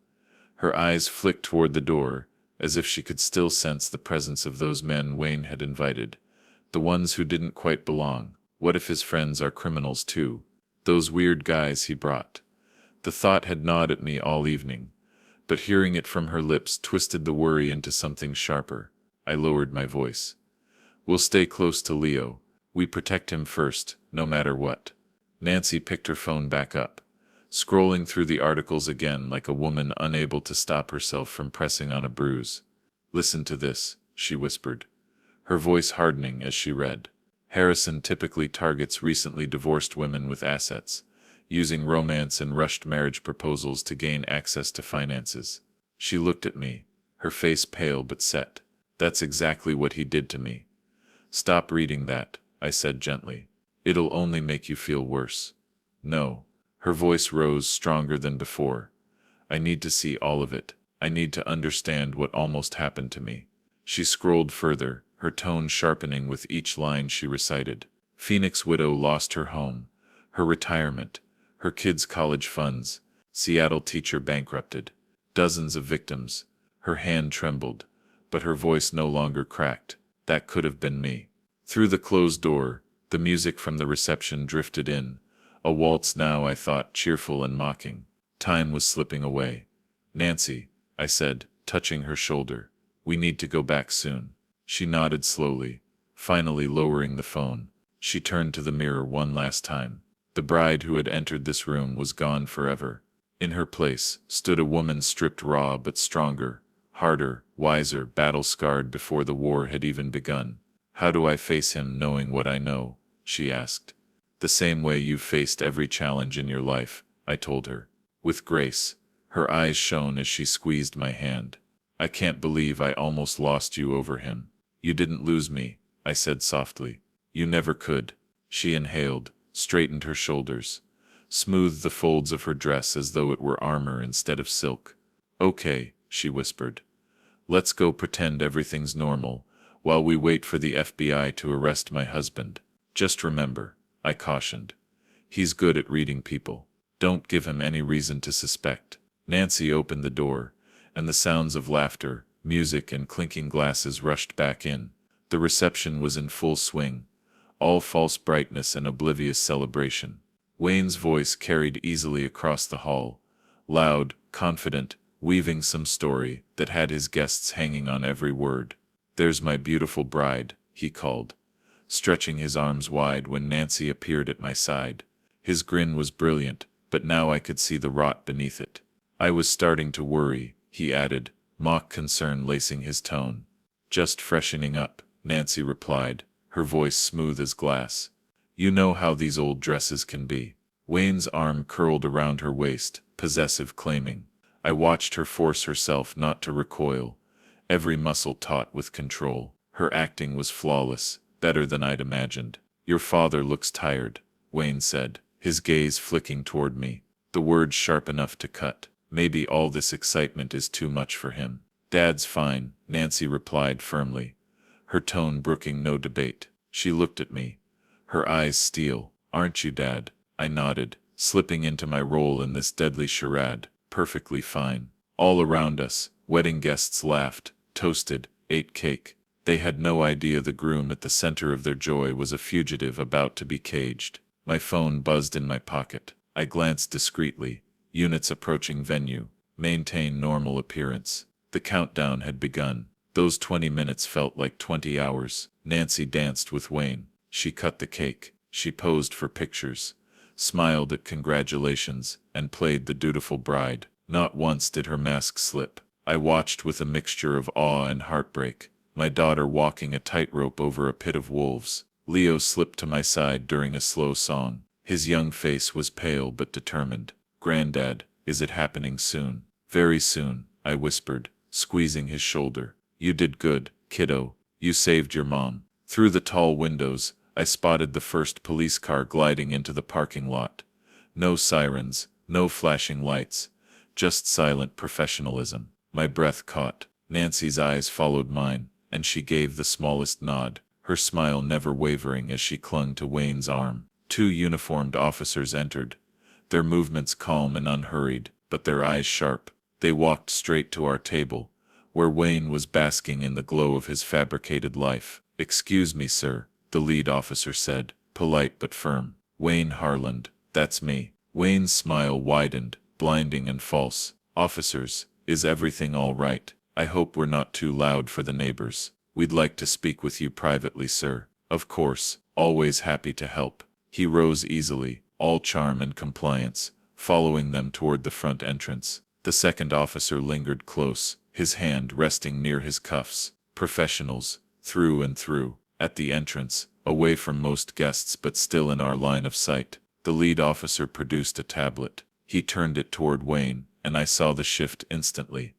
Her eyes flicked toward the door, as if she could still sense the presence of those men Wayne had invited. The ones who didn't quite belong. What if his friends are criminals too? Those weird guys he brought. The thought had gnawed at me all evening, but hearing it from her lips twisted the worry into something sharper. I lowered my voice. We'll stay close to Leo. We protect him first, no matter what. Nancy picked her phone back up, scrolling through the articles again like a woman unable to stop herself from pressing on a bruise. Listen to this, she whispered, her voice hardening as she read. Harrison typically targets recently divorced women with assets, using romance and rushed marriage proposals to gain access to finances. She looked at me, her face pale but set. That's exactly what he did to me. Stop reading that, I said gently. It'll only make you feel worse. No. Her voice rose stronger than before. I need to see all of it. I need to understand what almost happened to me. She scrolled further, her tone sharpening with each line she recited. Phoenix widow lost her home, her retirement, her kids' college funds, Seattle teacher bankrupted, dozens of victims. Her hand trembled, but her voice no longer cracked. That could have been me. Through the closed door, the music from the reception drifted in. A waltz now, I thought, cheerful and mocking. Time was slipping away. Nancy, I said, touching her shoulder. We need to go back soon. She nodded slowly, finally lowering the phone. She turned to the mirror one last time. The bride who had entered this room was gone forever. In her place stood a woman stripped raw but stronger, harder, wiser, battle-scarred before the war had even begun. How do I face him knowing what I know? She asked. The same way you've faced every challenge in your life, I told her. With grace. Her eyes shone as she squeezed my hand. I can't believe I almost lost you over him. You didn't lose me, I said softly. You never could. She inhaled, straightened her shoulders, smoothed the folds of her dress as though it were armor instead of silk. Okay, she whispered. Let's go pretend everything's normal, while we wait for the FBI to arrest my husband. Just remember, I cautioned. He's good at reading people. Don't give him any reason to suspect. Nancy opened the door, and the sounds of laughter, music, and clinking glasses rushed back in. The reception was in full swing, all false brightness and oblivious celebration. Wayne's voice carried easily across the hall, loud, confident, weaving some story that had his guests hanging on every word. There's my beautiful bride, he called, stretching his arms wide when Nancy appeared at my side. His grin was brilliant, but now I could see the rot beneath it. I was starting to worry, he added, mock concern lacing his tone. Just freshening up, Nancy replied, her voice smooth as glass. You know how these old dresses can be. Wayne's arm curled around her waist, possessive claiming. I watched her force herself not to recoil, every muscle taut with control. Her acting was flawless, better than I'd imagined. Your father looks tired, Wayne said, his gaze flicking toward me, the words sharp enough to cut. Maybe all this excitement is too much for him. Dad's fine, Nancy replied firmly, her tone brooking no debate. She looked at me, her eyes steel. Aren't you, Dad? I nodded, slipping into my role in this deadly charade. Perfectly fine. All around us, wedding guests laughed, toasted, ate cake. They had no idea the groom at the center of their joy was a fugitive about to be caged. My phone buzzed in my pocket. I glanced discreetly. Units approaching venue. Maintain normal appearance. The countdown had begun. Those 20 minutes felt like 20 hours. Nancy danced with Wayne. She cut the cake. She posed for pictures, smiled at congratulations, and played the dutiful bride. Not once did her mask slip. I watched with a mixture of awe and heartbreak, my daughter walking a tightrope over a pit of wolves. Leo slipped to my side during a slow song. His young face was pale but determined. "Granddad, is it happening soon?" "Very soon," I whispered, squeezing his shoulder. "You did good, kiddo. You saved your mom." Through the tall windows, I spotted the first police car gliding into the parking lot. No sirens, no flashing lights, just silent professionalism. My breath caught. Nancy's eyes followed mine, and she gave the smallest nod, her smile never wavering as she clung to Wayne's arm. 2 uniformed officers entered, their movements calm and unhurried, but their eyes sharp. They walked straight to our table, where Wayne was basking in the glow of his fabricated life. "Excuse me, sir," the lead officer said, polite but firm. "Wayne Harland, that's me." Wayne's smile widened, blinding and false. "Officers, is everything all right? I hope we're not too loud for the neighbors. We'd like to speak with you privately, sir." "Of course, always happy to help." He rose easily, all charm and compliance, following them toward the front entrance. The second officer lingered close, his hand resting near his cuffs. Professionals, through and through. At the entrance, away from most guests but still in our line of sight, the lead officer produced a tablet. He turned it toward Wayne, and I saw the shift instantly.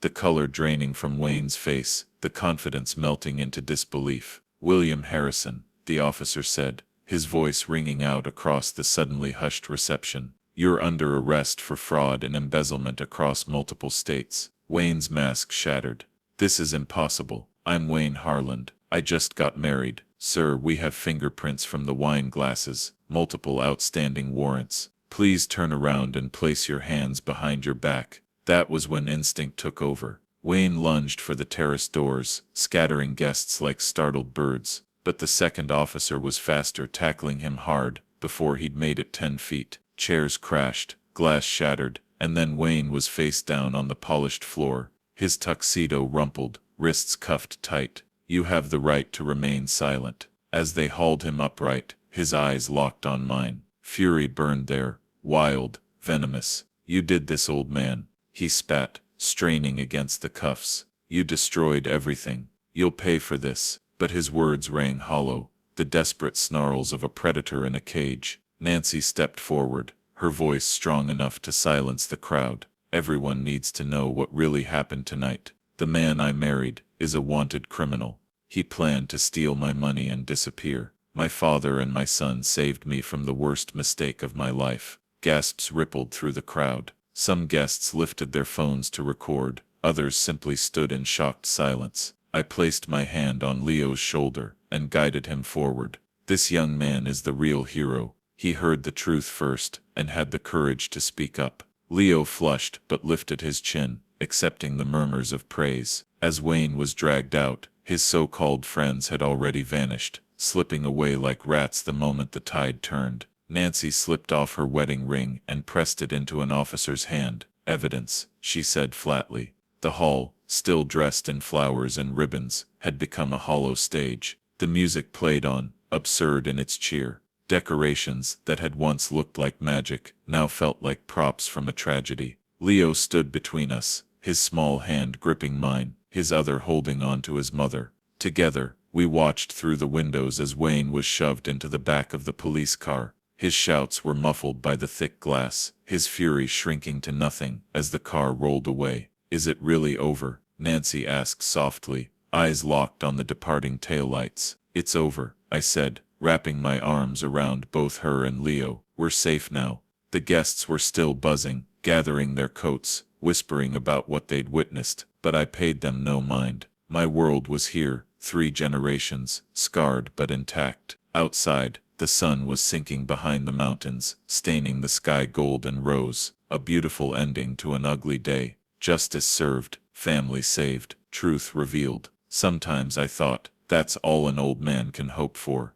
The color draining from Wayne's face, the confidence melting into disbelief. "William Harrison," the officer said, his voice ringing out across the suddenly hushed reception. "You're under arrest for fraud and embezzlement across multiple states." Wayne's mask shattered. "This is impossible. I'm Wayne Harland. I just got married. Sir, we have fingerprints from the wine glasses, multiple outstanding warrants. Please turn around and place your hands behind your back." That was when instinct took over. Wayne lunged for the terrace doors, scattering guests like startled birds. But the second officer was faster, tackling him hard, before he'd made it 10 feet. Chairs crashed, glass shattered, and then Wayne was face down on the polished floor, his tuxedo rumpled, wrists cuffed tight. "You have the right to remain silent." As they hauled him upright, his eyes locked on mine. Fury burned there, wild, venomous. "You did this, old man," he spat, straining against the cuffs. "You destroyed everything. You'll pay for this." But his words rang hollow, the desperate snarls of a predator in a cage. Nancy stepped forward, her voice strong enough to silence the crowd. "Everyone needs to know what really happened tonight. The man I married is a wanted criminal. He planned to steal my money and disappear. My father and my son saved me from the worst mistake of my life." Gasps rippled through the crowd. Some guests lifted their phones to record, others simply stood in shocked silence. I placed my hand on Leo's shoulder and guided him forward. "This young man is the real hero. He heard the truth first and had the courage to speak up." Leo flushed but lifted his chin, accepting the murmurs of praise. As Wayne was dragged out, his so-called friends had already vanished, slipping away like rats the moment the tide turned. Nancy slipped off her wedding ring and pressed it into an officer's hand. "Evidence," she said flatly. The hall, still dressed in flowers and ribbons, had become a hollow stage. The music played on, absurd in its cheer. Decorations that had once looked like magic now felt like props from a tragedy. Leo stood between us, his small hand gripping mine, his other holding on to his mother. Together, we watched through the windows as Wayne was shoved into the back of the police car. His shouts were muffled by the thick glass, his fury shrinking to nothing as the car rolled away. "Is it really over?" Nancy asked softly, eyes locked on the departing taillights. "It's over," I said, wrapping my arms around both her and Leo. "We're safe now." The guests were still buzzing, gathering their coats, whispering about what they'd witnessed, but I paid them no mind. My world was here, 3 generations, scarred but intact. Outside, the sun was sinking behind the mountains, staining the sky gold and rose, a beautiful ending to an ugly day. Justice served, family saved, truth revealed. Sometimes I thought, that's all an old man can hope for.